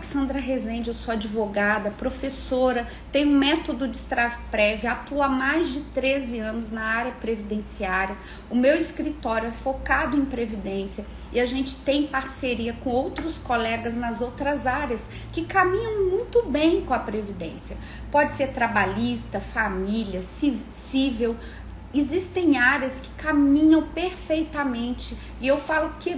Alexandra Rezende, eu sou advogada, professora, tenho um método de Estrave-Prev, atuo há mais de 13 anos na área previdenciária. O meu escritório é focado em previdência e a gente tem parceria com outros colegas nas outras áreas que caminham muito bem com a previdência. Pode ser trabalhista, família, civil. Existem áreas que caminham perfeitamente e eu falo que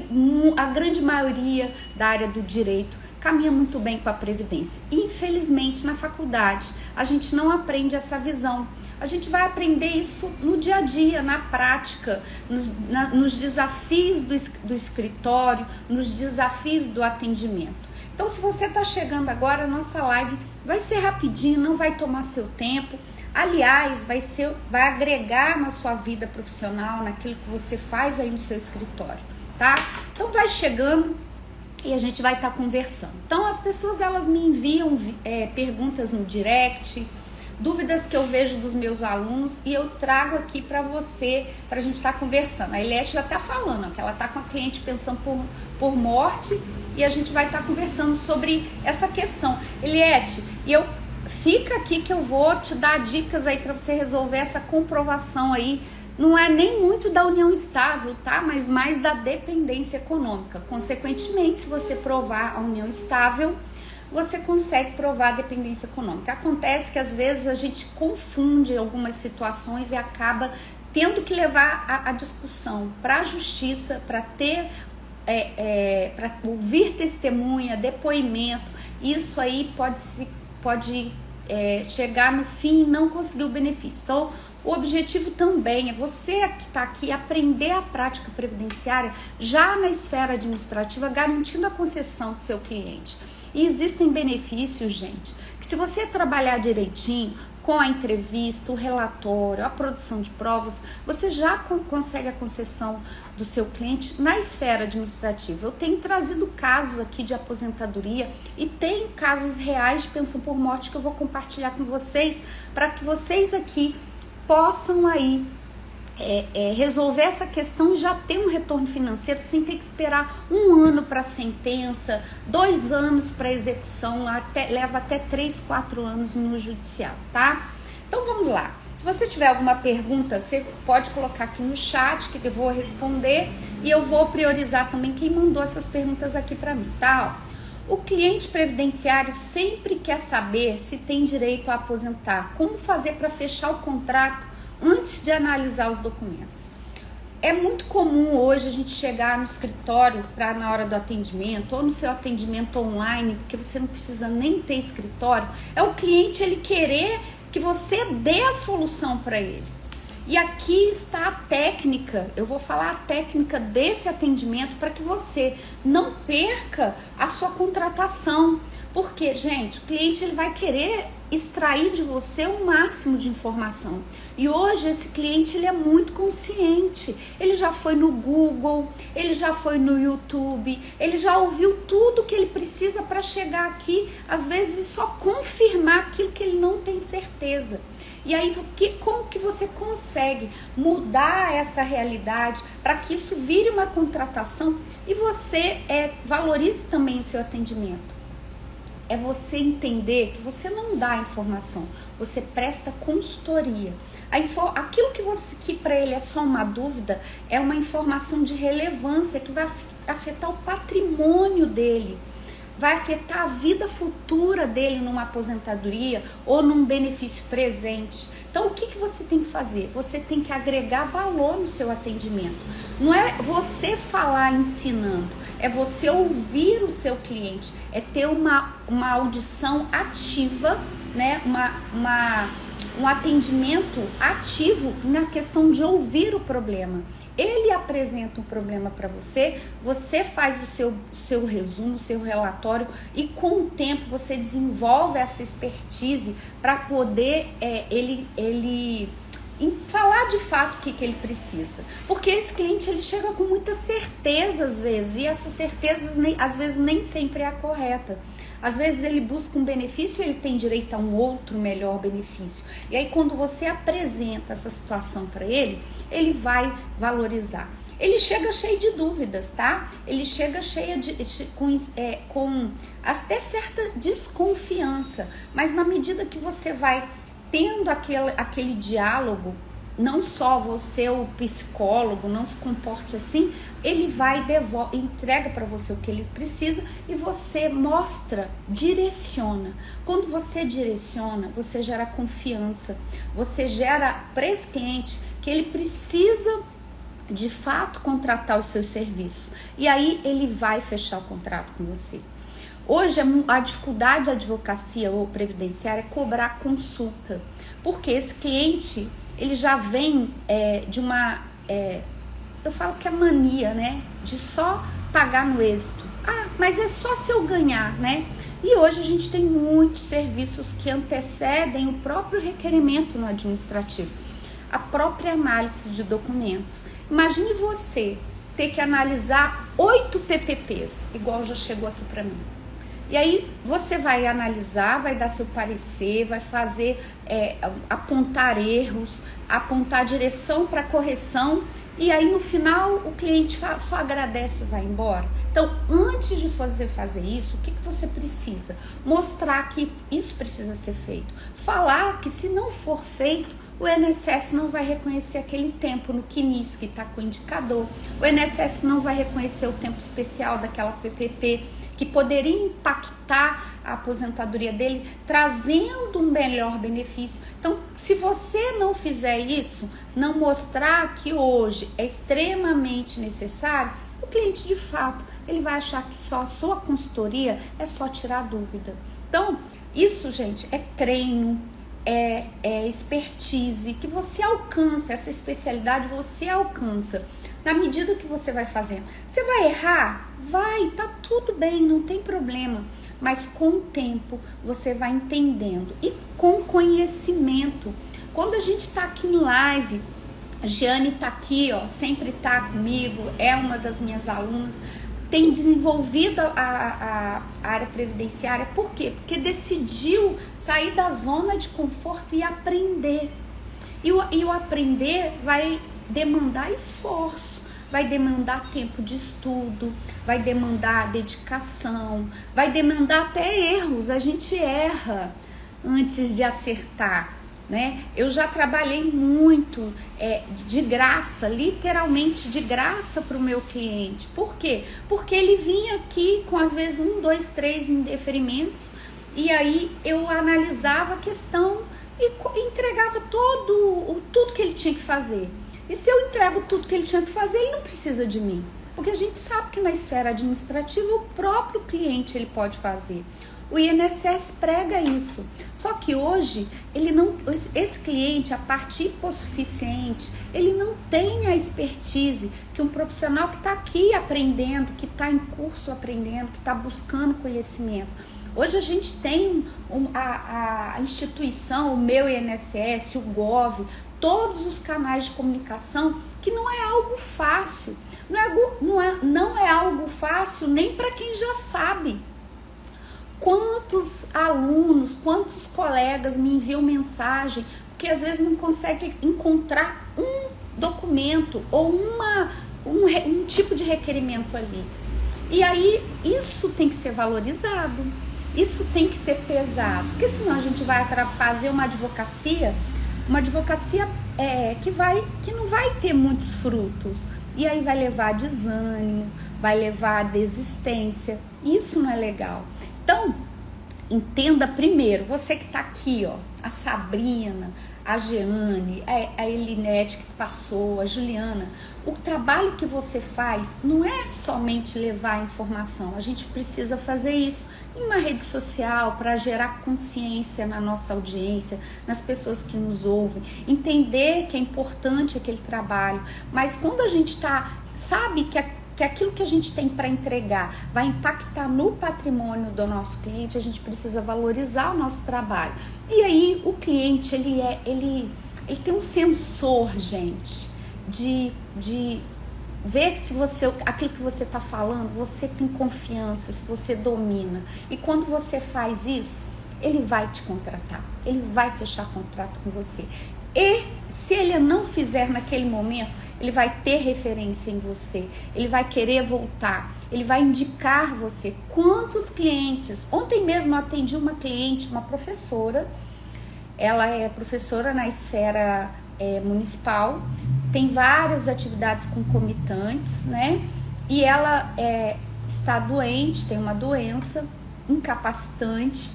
a grande maioria da área do direito caminha muito bem com a previdência. E, infelizmente, na faculdade, a gente não aprende essa visão. A gente vai aprender isso no dia a dia, na prática, nos desafios do escritório, nos desafios do atendimento. Então, se você está chegando agora, a nossa live vai ser rapidinho, não vai tomar seu tempo. Aliás, vai agregar na sua vida profissional, naquilo que você faz aí no seu escritório, tá? Então, vai chegando e a gente vai estar conversando. Então, as pessoas, elas me enviam perguntas no direct, dúvidas que eu vejo dos meus alunos e eu trago aqui para você, para a gente estar conversando. A Eliette já está falando, que ela está com a cliente pensando por morte e a gente vai estar conversando sobre essa questão. Eliette, fica aqui que eu vou te dar dicas aí para você resolver essa comprovação aí. Não é nem muito da união estável, tá? Mas mais da dependência econômica. Consequentemente, se você provar a união estável, você consegue provar a dependência econômica. Acontece que às vezes a gente confunde algumas situações e acaba tendo que levar a discussão para a justiça, para ter, para ouvir testemunha, depoimento. Isso aí pode chegar no fim e não conseguir o benefício. Então, o objetivo também é você que está aqui aprender a prática previdenciária já na esfera administrativa, garantindo a concessão do seu cliente. E existem benefícios, gente, que se você trabalhar direitinho com a entrevista, o relatório, a produção de provas, você já consegue a concessão do seu cliente na esfera administrativa. Eu tenho trazido casos aqui de aposentadoria e tem casos reais de pensão por morte que eu vou compartilhar com vocês para que vocês aqui possam aí resolver essa questão e já ter um retorno financeiro sem ter que esperar 1 ano para a sentença, 2 anos para execução, leva até 3, 4 anos no judiciário, tá? Então vamos lá. Se você tiver alguma pergunta, você pode colocar aqui no chat que eu vou responder e eu vou priorizar também quem mandou essas perguntas aqui para mim, tá? O cliente previdenciário sempre quer saber se tem direito a aposentar, como fazer para fechar o contrato antes de analisar os documentos. É muito comum hoje a gente chegar no escritório para na hora do atendimento ou no seu atendimento online, porque você não precisa nem ter escritório, é o cliente ele querer que você dê a solução para ele. E aqui está a técnica, eu vou falar a técnica desse atendimento para que você não perca a sua contratação. Porque, gente, o cliente ele vai querer extrair de você o máximo de informação. E hoje esse cliente ele é muito consciente. Ele já foi no Google, ele já foi no YouTube, ele já ouviu tudo que ele precisa para chegar aqui, às vezes só confirmar aquilo que ele não tem certeza. E aí, como que você consegue mudar essa realidade para que isso vire uma contratação e você valorize também o seu atendimento? É você entender que você não dá informação, você presta consultoria. Aquilo que para ele é só uma dúvida é uma informação de relevância que vai afetar o patrimônio dele, vai afetar a vida futura dele numa aposentadoria ou num benefício presente. Então, o que você tem que fazer? Você tem que agregar valor no seu atendimento. Não é você falar ensinando, é você ouvir o seu cliente, é ter uma audição ativa, né? Um atendimento ativo na questão de ouvir o problema. Ele apresenta um problema para você, você faz o seu resumo, o seu relatório e com o tempo você desenvolve essa expertise para poder ele falar de fato o que ele precisa. Porque esse cliente ele chega com muita certeza às vezes e essa certeza às vezes nem sempre é a correta. Às vezes ele busca um benefício e ele tem direito a um outro melhor benefício. E aí quando você apresenta essa situação para ele, ele vai valorizar. ele chega cheio de dúvidas, tá? Ele chega cheio com até certa desconfiança, mas na medida que você vai tendo aquele diálogo, não só você, o psicólogo, não se comporte assim, ele vai entrega para você o que ele precisa e você mostra, direciona. Quando você direciona, você gera confiança, você gera para esse cliente que ele precisa de fato contratar os seus serviços. E aí ele vai fechar o contrato com você. Hoje a dificuldade da advocacia ou previdenciária é cobrar consulta, porque esse cliente ele já vem de uma, eu falo que é mania, né? De só pagar no êxito. Ah, mas é só se eu ganhar, né? E hoje a gente tem muitos serviços que antecedem o próprio requerimento no administrativo, a própria análise de documentos. Imagine você ter que analisar 8 PPPs, igual já chegou aqui para mim. E aí você vai analisar, vai dar seu parecer, vai fazer, apontar erros, apontar direção para correção, e aí no final o cliente só agradece e vai embora. Então, antes de você fazer isso, o que você precisa? Mostrar que isso precisa ser feito. Falar que se não for feito, o INSS não vai reconhecer aquele tempo no CNIS que está com o indicador. O INSS não vai reconhecer o tempo especial daquela PPP, que poderia impactar a aposentadoria dele, trazendo um melhor benefício. Então, se você não fizer isso, não mostrar que hoje é extremamente necessário, o cliente de fato, ele vai achar que só a sua consultoria é só tirar dúvida. Então, isso, gente, é treino, é expertise, que você alcança, essa especialidade você alcança. Na medida que você vai fazendo, você vai errar? Vai, tá tudo bem, não tem problema. Mas com o tempo você vai entendendo e com conhecimento. Quando a gente tá aqui em live, a Giane tá aqui, ó, sempre tá comigo, é uma das minhas alunas, tem desenvolvido a área previdenciária. Por quê? Porque decidiu sair da zona de conforto e aprender. E o aprender vai demandar esforço, vai demandar tempo de estudo, vai demandar dedicação, vai demandar até erros. A gente erra antes de acertar, né? Eu já trabalhei muito de graça, literalmente de graça para o meu cliente. Por quê? Porque ele vinha aqui com às vezes 1, 2, 3 indeferimentos e aí eu analisava a questão e entregava tudo que ele tinha que fazer. E se eu entrego tudo que ele tinha que fazer, ele não precisa de mim. Porque a gente sabe que na esfera administrativa o próprio cliente ele pode fazer. O INSS prega isso. Só que hoje esse cliente, a parte hipossuficiente, ele não tem a expertise que um profissional que está aqui aprendendo, que está em curso aprendendo, que está buscando conhecimento. Hoje a gente tem a instituição, o meu INSS, o Gov, todos os canais de comunicação, que não é algo fácil. Não é algo fácil nem para quem já sabe. Quantos alunos, quantos colegas me enviam mensagem que às vezes não conseguem encontrar um documento ou um tipo de requerimento ali. E aí isso tem que ser valorizado, isso tem que ser pesado, porque senão a gente vai fazer uma advocacia que não vai ter muitos frutos, e aí vai levar a desânimo, vai levar a desistência. Isso não é legal. Então, entenda primeiro, você que está aqui, ó, a Sabrina, a Jeane, a Elinete que passou, a Juliana, o trabalho que você faz não é somente levar a informação, a gente precisa fazer isso em uma rede social para gerar consciência na nossa audiência, nas pessoas que nos ouvem, entender que é importante aquele trabalho, mas quando a gente sabe que aquilo que a gente tem para entregar vai impactar no patrimônio do nosso cliente, a gente precisa valorizar o nosso trabalho. E aí o cliente, ele tem um sensor, gente, de ver se aquilo que você está falando, você tem confiança, se você domina. E quando você faz isso, ele vai te contratar, ele vai fechar contrato com você. E se ele não fizer naquele momento, ele vai ter referência em você, ele vai querer voltar, ele vai indicar você. Quantos clientes? Ontem mesmo eu atendi uma cliente, uma professora, ela é professora na esfera municipal, tem várias atividades concomitantes, né? E ela está doente, tem uma doença incapacitante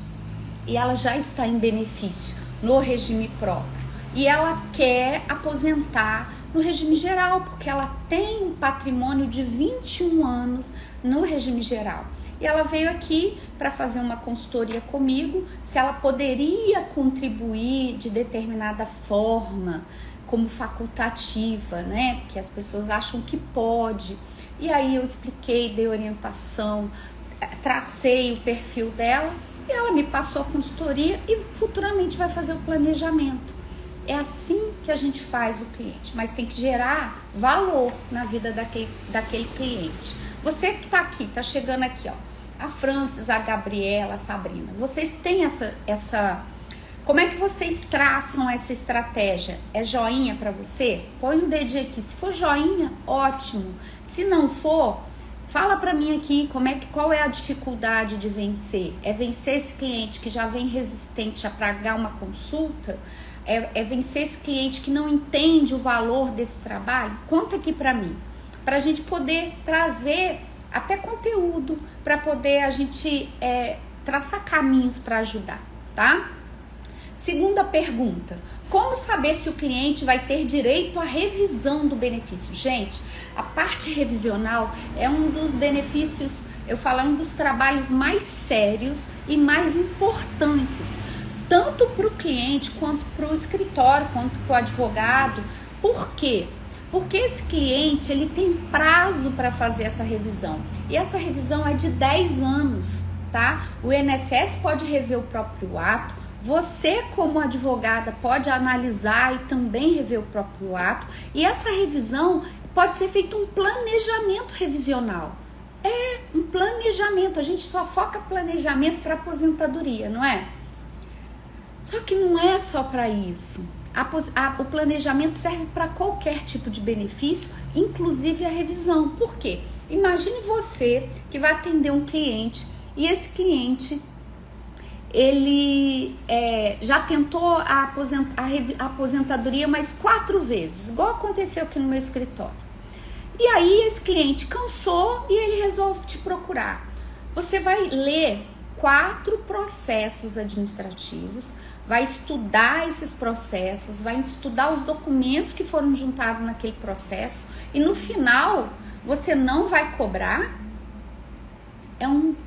e ela já está em benefício no regime próprio. E ela quer aposentar no regime geral, porque ela tem um patrimônio de 21 anos no regime geral. E ela veio aqui para fazer uma consultoria comigo, se ela poderia contribuir de determinada forma, como facultativa, né? Porque as pessoas acham que pode. E aí eu expliquei, dei orientação, tracei o perfil dela e ela me passou a consultoria e futuramente vai fazer o planejamento. É assim que a gente faz o cliente, mas tem que gerar valor na vida daquele cliente. Você que está aqui, está chegando aqui, ó, a Francis, a Gabriela, a Sabrina, vocês têm essa... Como é que vocês traçam essa estratégia? É joinha para você? Põe um dedinho aqui. Se for joinha, ótimo. Se não for, fala para mim aqui qual é a dificuldade de vencer. É vencer esse cliente que já vem resistente a pagar uma consulta? É vencer esse cliente que não entende o valor desse trabalho? Conta aqui para mim, para a gente poder trazer até conteúdo, para poder a gente traçar caminhos para ajudar, tá? Segunda pergunta, como saber se o cliente vai ter direito à revisão do benefício? Gente, a parte revisional é um dos benefícios, eu falo, é um dos trabalhos mais sérios e mais importantes, tanto para o cliente, quanto para o escritório, quanto para o advogado. Por quê? Porque esse cliente, ele tem prazo para fazer essa revisão. E essa revisão é de 10 anos, tá? O INSS pode rever o próprio ato, você como advogada pode analisar e também rever o próprio ato. E essa revisão pode ser feito um planejamento revisional. É um planejamento, a gente só foca planejamento para aposentadoria, não é? Só que não é só para isso. O planejamento serve para qualquer tipo de benefício, inclusive a revisão. Por quê? Imagine você que vai atender um cliente e esse cliente, ele já tentou a aposentadoria mais 4 vezes, igual aconteceu aqui no meu escritório. E aí esse cliente cansou e ele resolve te procurar. Você vai ler 4 processos administrativos, vai estudar esses processos, vai estudar os documentos que foram juntados naquele processo e no final você não vai cobrar.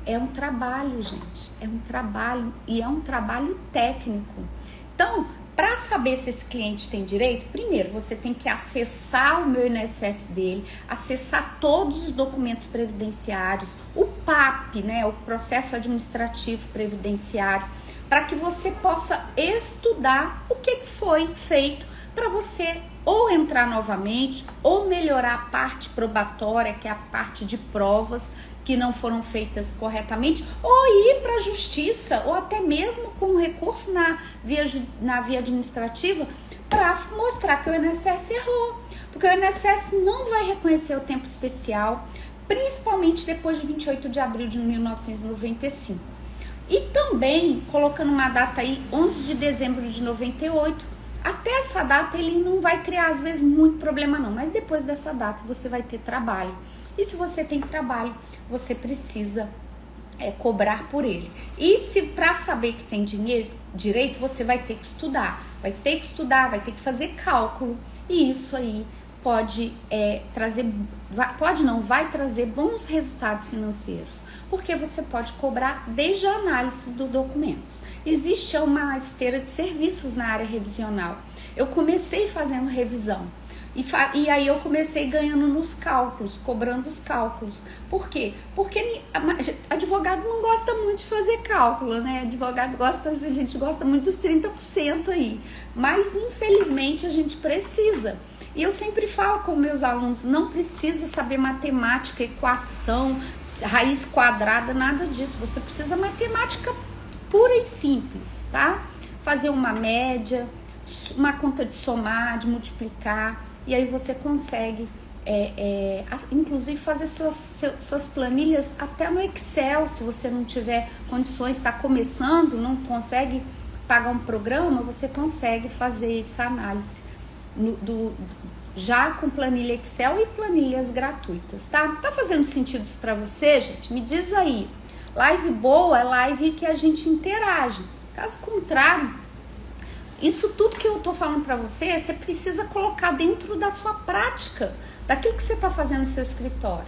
É um trabalho, gente, é um trabalho e é um trabalho técnico. Então, para saber se esse cliente tem direito, primeiro você tem que acessar o meu INSS dele, acessar todos os documentos previdenciários, o PAP, né, o processo administrativo previdenciário, para que você possa estudar o que foi feito para você ou entrar novamente ou melhorar a parte probatória, que é a parte de provas que não foram feitas corretamente, ou ir para a justiça, ou até mesmo com recurso na via administrativa, para mostrar que o INSS errou. Porque o INSS não vai reconhecer o tempo especial, principalmente depois de 28 de abril de 1995. E também, colocando uma data aí, 11 de dezembro de 98, até essa data ele não vai criar, às vezes, muito problema não, mas depois dessa data você vai ter trabalho. E se você tem trabalho, você precisa cobrar por ele. E se para saber que tem direito, você vai ter que estudar, vai ter que fazer cálculo. E isso aí vai trazer bons resultados financeiros, porque você pode cobrar desde a análise dos documentos. Existe uma esteira de serviços na área revisional. Eu comecei fazendo revisão. E aí eu comecei ganhando nos cálculos, cobrando os cálculos. Por quê? Porque advogado não gosta muito de fazer cálculo, né? Advogado a gente gosta muito dos 30% aí. Mas infelizmente a gente precisa. E eu sempre falo com meus alunos, não precisa saber matemática, equação, raiz quadrada, nada disso. Você precisa matemática pura e simples, tá? Fazer uma média, uma conta de somar, de multiplicar. e aí você consegue inclusive fazer suas planilhas até no Excel. Se você não tiver condições, está começando, não consegue pagar um programa, você consegue fazer essa análise já com planilha Excel e planilhas gratuitas, tá? Tá fazendo sentido isso para você, gente? Me diz aí. Live boa é live que a gente interage. Caso contrário, isso tudo que eu tô falando para você, você precisa colocar dentro da sua prática, daquilo que você tá fazendo no seu escritório.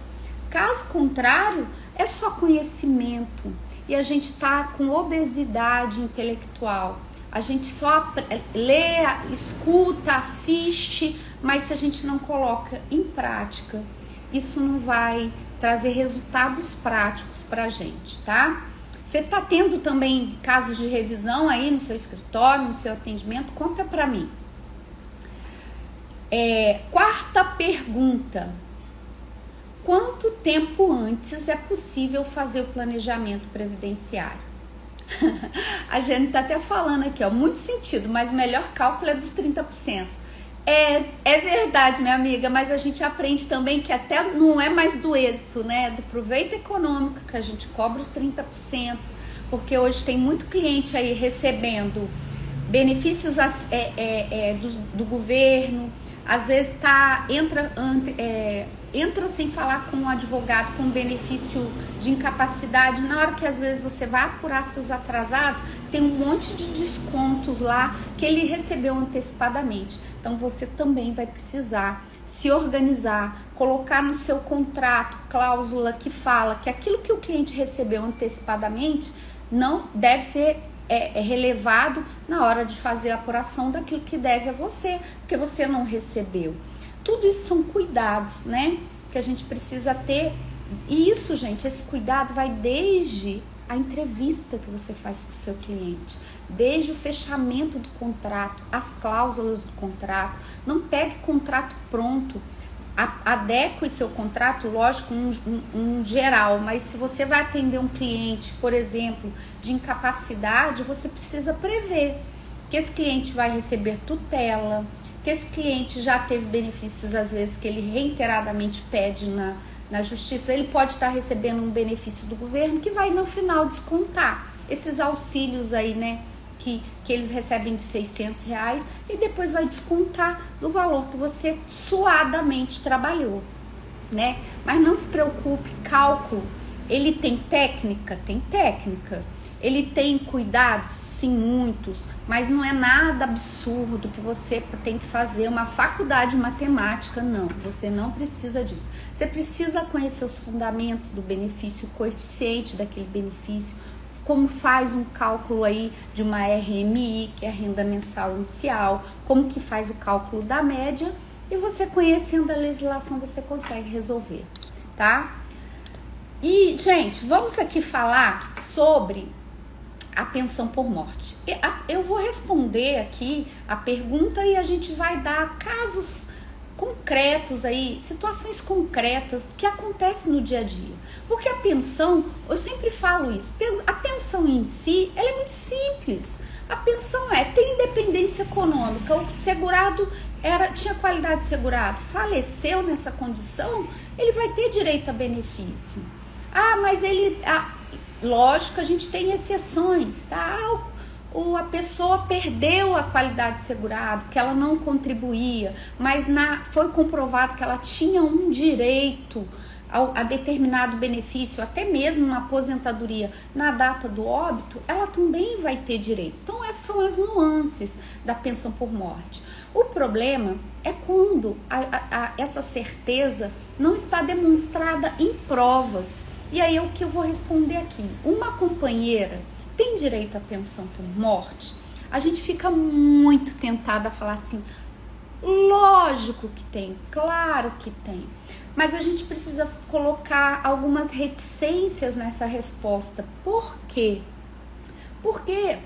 Caso contrário, é só conhecimento e a gente tá com obesidade intelectual. A gente só lê, escuta, assiste, mas se a gente não coloca em prática, isso não vai trazer resultados práticos pra gente, tá? Você tá tendo também casos de revisão aí no seu escritório, no seu atendimento? Conta pra mim. Quarta pergunta. Quanto tempo antes é possível fazer o planejamento previdenciário? A gente tá até falando aqui, ó, muito sentido, mas o melhor cálculo é dos 30%. É verdade, minha amiga, mas a gente aprende também que até não é mais do êxito, né? Do proveito econômico que a gente cobra os 30%, porque hoje tem muito cliente aí recebendo benefícios do governo, às vezes entra sem falar com o advogado com benefício de incapacidade. Na hora que às vezes você vai apurar seus atrasados, tem um monte de descontos lá que ele recebeu antecipadamente. Então você também vai precisar se organizar, colocar no seu contrato cláusula que fala que aquilo que o cliente recebeu antecipadamente não deve ser relevado na hora de fazer a apuração daquilo que deve a você, porque você não recebeu. Tudo isso são cuidados, né? Que a gente precisa ter. E isso, gente, esse cuidado vai desde a entrevista que você faz com o seu cliente, desde o fechamento do contrato, as cláusulas do contrato. Não pegue contrato pronto, adeque seu contrato, lógico, um geral, mas se você vai atender um cliente, por exemplo, de incapacidade, você precisa prever que esse cliente vai receber tutela, que esse cliente já teve benefícios, às vezes, que ele reiteradamente pede na justiça. Ele pode estar recebendo um benefício do governo que vai no final descontar esses auxílios aí, né, que eles recebem de R$600 e depois vai descontar do valor que você suadamente trabalhou, né? Mas não se preocupe, cálculo, ele tem técnica? Tem técnica. Ele tem cuidados? Sim, muitos, mas não é nada absurdo que você tem que fazer uma faculdade de matemática, não. Você não precisa disso. Você precisa conhecer os fundamentos do benefício, o coeficiente daquele benefício, como faz um cálculo aí de uma RMI, que é a renda mensal inicial, como que faz o cálculo da média, e você conhecendo a legislação você consegue resolver, tá? E, gente, vamos aqui falar sobre a pensão por morte. Eu vou responder aqui a pergunta e a gente vai dar casos concretos aí, situações concretas que acontecem no dia a dia. Porque a pensão, eu sempre falo isso, a pensão em si, ela é muito simples. A pensão tem independência econômica, o segurado tinha qualidade de segurado, faleceu nessa condição, ele vai ter direito a benefício. Mas lógico, a gente tem exceções, tá? A pessoa perdeu a qualidade de segurado, que ela não contribuía, mas foi comprovado que ela tinha um direito a determinado benefício, até mesmo na aposentadoria, na data do óbito, ela também vai ter direito. Então, essas são as nuances da pensão por morte. O problema é quando essa certeza não está demonstrada em provas. E aí é o que eu vou responder aqui. Uma companheira tem direito à pensão por morte? A gente fica muito tentada a falar assim, lógico que tem, claro que tem. Mas a gente precisa colocar algumas reticências nessa resposta. Por quê? Porque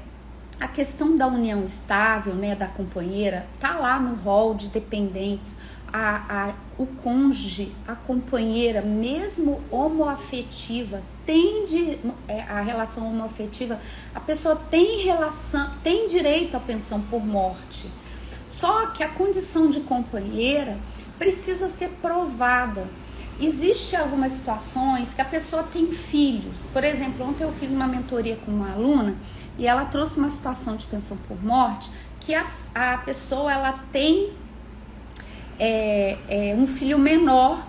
a questão da união estável, né, da companheira, tá lá no rol de dependentes. O cônjuge, a companheira, mesmo homoafetiva, a relação homoafetiva, a pessoa tem direito à pensão por morte. Só que a condição de companheira precisa ser provada. Existem algumas situações que a pessoa tem filhos. Por exemplo, ontem eu fiz uma mentoria com uma aluna e ela trouxe uma situação de pensão por morte que a pessoa ela tem um filho menor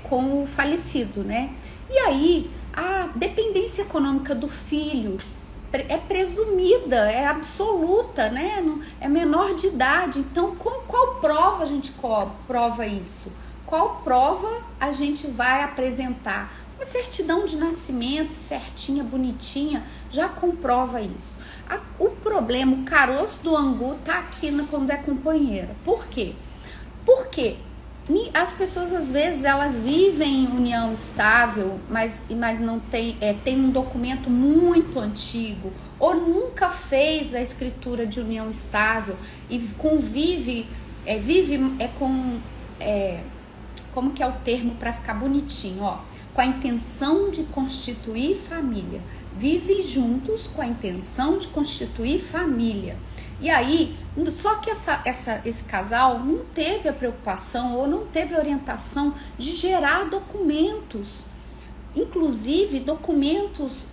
com o falecido, né? E aí a dependência econômica do filho é presumida, é absoluta, né? É menor de idade. Então, qual prova a gente prova isso? Qual prova a gente vai apresentar? Uma certidão de nascimento certinha, bonitinha, já comprova isso. O problema, o caroço do angu tá aqui quando é companheira. Por quê? Porque as pessoas às vezes elas vivem em união estável, mas não tem um documento muito antigo, ou nunca fez a escritura de união estável e convive, como que é o termo para ficar bonitinho, ó, com a intenção de constituir família. Vivem juntos com a intenção de constituir família. E aí, só que esse casal não teve a preocupação ou não teve a orientação de gerar documentos, inclusive documentos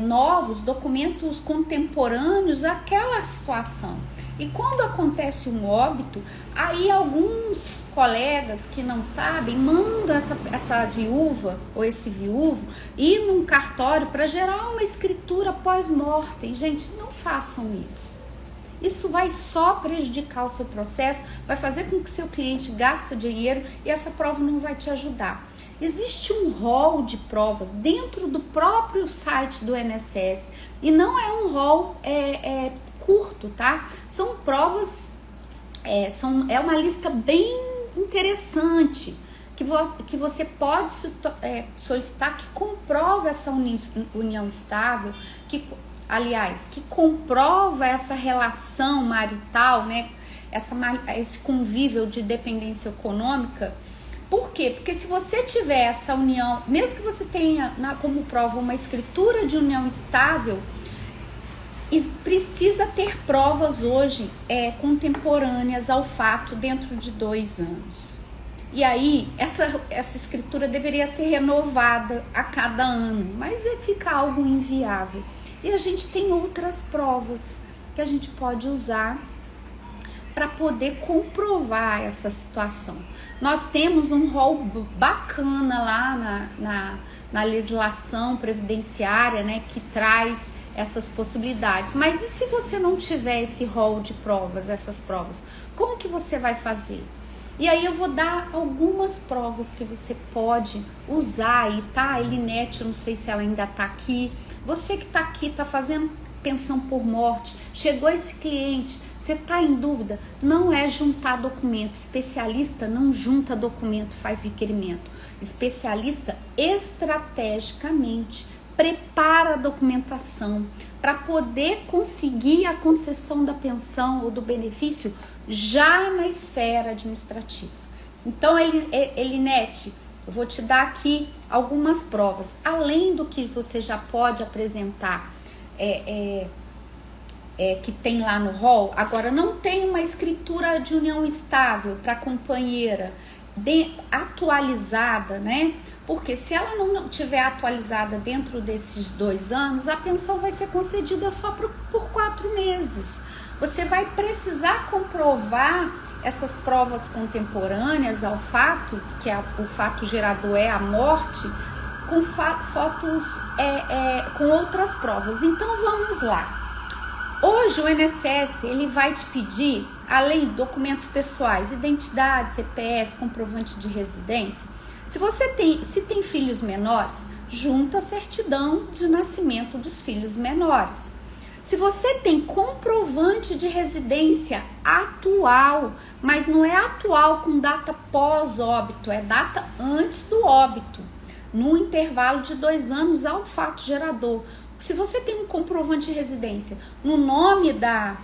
novos, documentos contemporâneos àquela situação. E quando acontece um óbito, aí alguns colegas que não sabem mandam essa viúva ou esse viúvo ir num cartório para gerar uma escritura pós-mortem. Gente, não façam isso. Isso vai só prejudicar o seu processo, vai fazer com que seu cliente gaste dinheiro e essa prova não vai te ajudar. Existe um rol de provas dentro do próprio site do INSS e não é um rol curto, tá? São provas, é uma lista bem interessante que você pode solicitar que comprova essa união estável, que comprova essa relação marital, né? Esse convívio de dependência econômica. Por quê? Porque se você tiver essa união, mesmo que você tenha como prova uma escritura de união estável, precisa ter provas hoje contemporâneas ao fato dentro de 2 anos. E aí, essa escritura deveria ser renovada a cada ano, mas fica algo inviável. E a gente tem outras provas que a gente pode usar para poder comprovar essa situação. Nós temos um rol bacana lá na legislação previdenciária, né, que traz essas possibilidades. Mas e se você não tiver esse rol de provas, essas provas, como que você vai fazer? E aí eu vou dar algumas provas que você pode usar aí, tá? Elinete, eu não sei se ela ainda tá aqui. Você que tá aqui, tá fazendo pensão por morte, chegou esse cliente, você tá em dúvida, não é juntar documento. Especialista não junta documento, faz requerimento. Especialista estrategicamente prepara a documentação para poder conseguir a concessão da pensão ou do benefício já na esfera administrativa. Então, Elinete, eu vou te dar aqui algumas provas, além do que você já pode apresentar, que tem lá no rol. Agora, não tem uma escritura de união estável para companheira atualizada, né? Porque se ela não tiver atualizada dentro desses 2 anos, a pensão vai ser concedida só por 4 meses. Você vai precisar comprovar essas provas contemporâneas ao fato, que o fato gerador é a morte, com fotos, com outras provas. Então vamos lá. Hoje o INSS ele vai te pedir, além de documentos pessoais, identidade, CPF, comprovante de residência. Se tem filhos menores, junta a certidão de nascimento dos filhos menores. Se você tem comprovante de residência atual, mas não é atual com data pós-óbito, é data antes do óbito, no intervalo de 2 anos ao fato gerador. Se você tem um comprovante de residência no nome da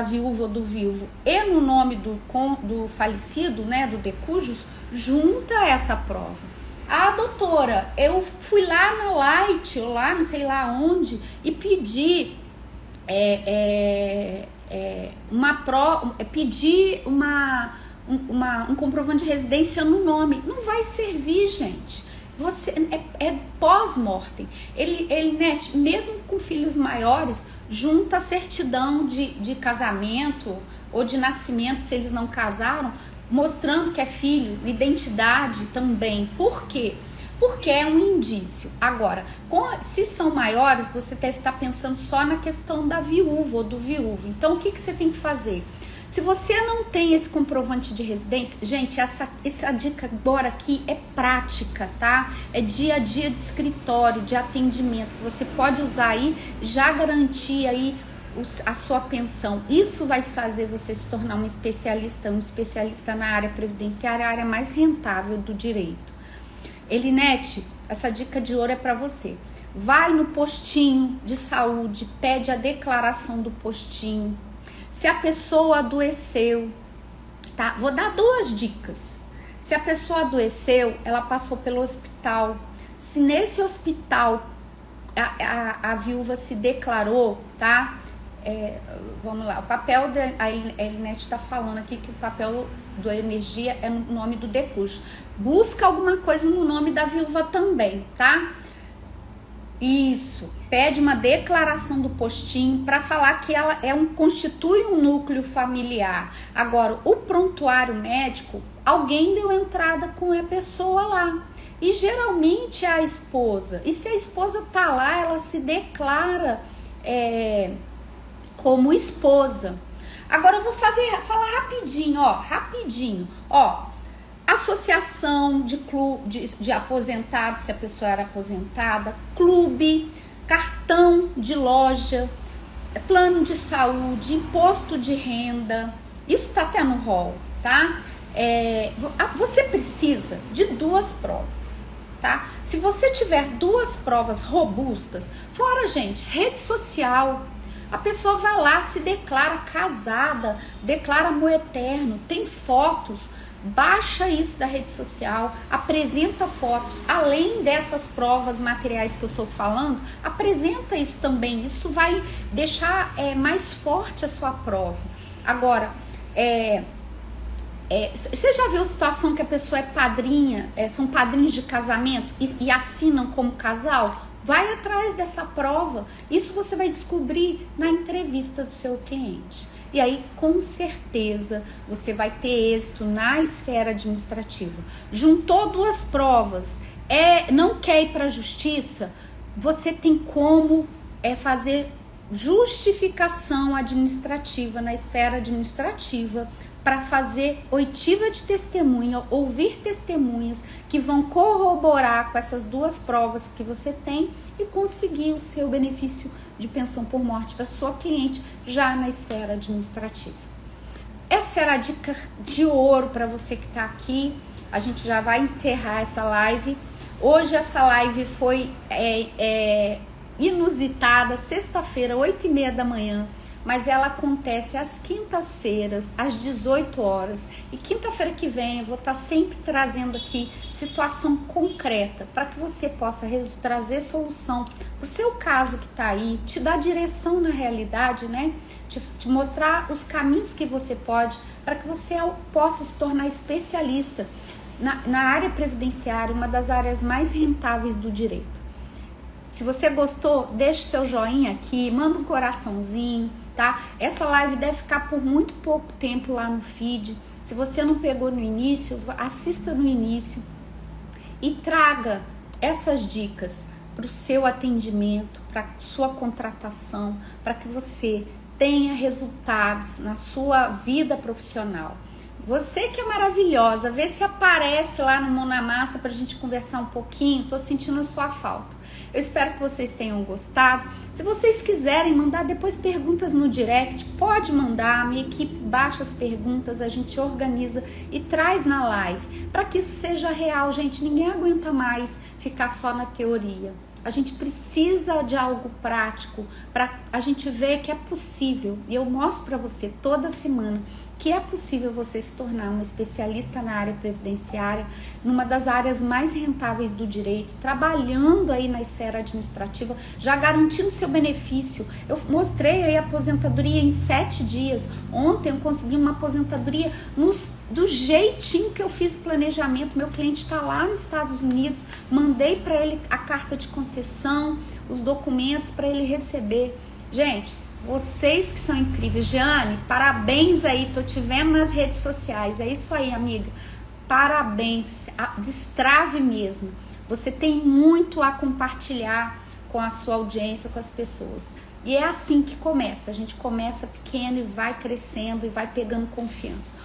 viúva ou do viúvo e no nome do falecido, né, do decujus, junta essa prova. Ah, doutora, eu fui lá na Light, ou lá não sei lá onde, e pedi pedir um comprovante de residência no nome. Não vai servir, gente. Você é pós-mortem. Ele, né, mesmo com filhos maiores, junta a certidão de casamento ou de nascimento, se eles não casaram, mostrando que é filho, identidade também. Por quê? Porque é um indício. Agora, se são maiores, você deve estar pensando só na questão da viúva ou do viúvo. Então, o que você tem que fazer? Se você não tem esse comprovante de residência, gente, essa dica agora aqui é prática, tá? É dia a dia de escritório, de atendimento, que você pode usar aí, já garantir aí a sua pensão. Isso vai fazer você se tornar um especialista na área previdenciária, a área mais rentável do direito. Elinete, essa dica de ouro é para você. Vai no postinho de saúde, pede a declaração do postinho. Se a pessoa adoeceu, tá? Vou dar 2 dicas. Se a pessoa adoeceu, ela passou pelo hospital. Se nesse hospital a viúva se declarou, tá? Vamos lá, o papel a Elinete está falando aqui que o papel do Energia é no nome do decurso. Busca alguma coisa no nome da viúva também, tá? Isso, pede uma declaração do postinho para falar que ela constitui um núcleo familiar. Agora, o prontuário médico, alguém deu entrada com a pessoa lá. E geralmente é a esposa. E se a esposa tá lá, ela se declara como esposa. Agora eu vou falar rapidinho, ó. Associação de aposentados, se a pessoa era aposentada, clube, cartão de loja, plano de saúde, imposto de renda, isso tá até no rol, tá? Você precisa de 2 provas, tá? Se você tiver 2 provas robustas, fora, gente, rede social, a pessoa vai lá, se declara casada, declara amor eterno, tem fotos, baixa isso da rede social, apresenta fotos, além dessas provas materiais que eu tô falando, apresenta isso também, isso vai deixar mais forte a sua prova. Agora, você já viu a situação que a pessoa é padrinha, são padrinhos de casamento e assinam como casal? Vai atrás dessa prova, isso você vai descobrir na entrevista do seu cliente. E aí, com certeza, você vai ter êxito na esfera administrativa. Juntou 2 provas, não quer ir para a justiça, você tem como fazer justificação administrativa na esfera administrativa para fazer oitiva de testemunha, ouvir testemunhas que vão corroborar com essas 2 provas que você tem e conseguir o seu benefício de pensão por morte para sua cliente já na esfera administrativa. Essa era a dica de ouro para você que está aqui. A gente já vai encerrar essa live. Hoje essa live foi inusitada, sexta-feira, 8h30 da manhã, mas ela acontece às quintas-feiras, às 18 horas. E quinta-feira que vem eu vou estar sempre trazendo aqui situação concreta para que você possa trazer solução para o seu caso que está aí, te dar direção na realidade, né? Te mostrar os caminhos que você pode para que você possa se tornar especialista na área previdenciária, uma das áreas mais rentáveis do direito. Se você gostou, deixe seu joinha aqui, manda um coraçãozinho, tá? Essa live deve ficar por muito pouco tempo lá no feed. Se você não pegou no início, assista no início e traga essas dicas para o seu atendimento, para sua contratação, para que você tenha resultados na sua vida profissional. Você que é maravilhosa, vê se aparece lá no Mão na Massa pra gente conversar um pouquinho, tô sentindo a sua falta. Eu espero que vocês tenham gostado. Se vocês quiserem mandar depois perguntas no direct, pode mandar, a minha equipe baixa as perguntas, a gente organiza e traz na live, para que isso seja real, gente. Ninguém aguenta mais ficar só na teoria. A gente precisa de algo prático para a gente ver que é possível. E eu mostro para você toda semana que é possível você se tornar uma especialista na área previdenciária, numa das áreas mais rentáveis do direito, trabalhando aí na esfera administrativa, já garantindo seu benefício. Eu mostrei aí a aposentadoria em 7 dias. Ontem eu consegui uma aposentadoria do jeitinho que eu fiz o planejamento. Meu cliente está lá nos Estados Unidos, mandei para ele a carta de concessão, os documentos para ele receber. Gente, vocês que são incríveis. Jeane, parabéns aí, tô te vendo nas redes sociais. É isso aí, amiga. Parabéns, destrave mesmo. Você tem muito a compartilhar com a sua audiência, com as pessoas. E é assim que começa. A gente começa pequeno e vai crescendo e vai pegando confiança.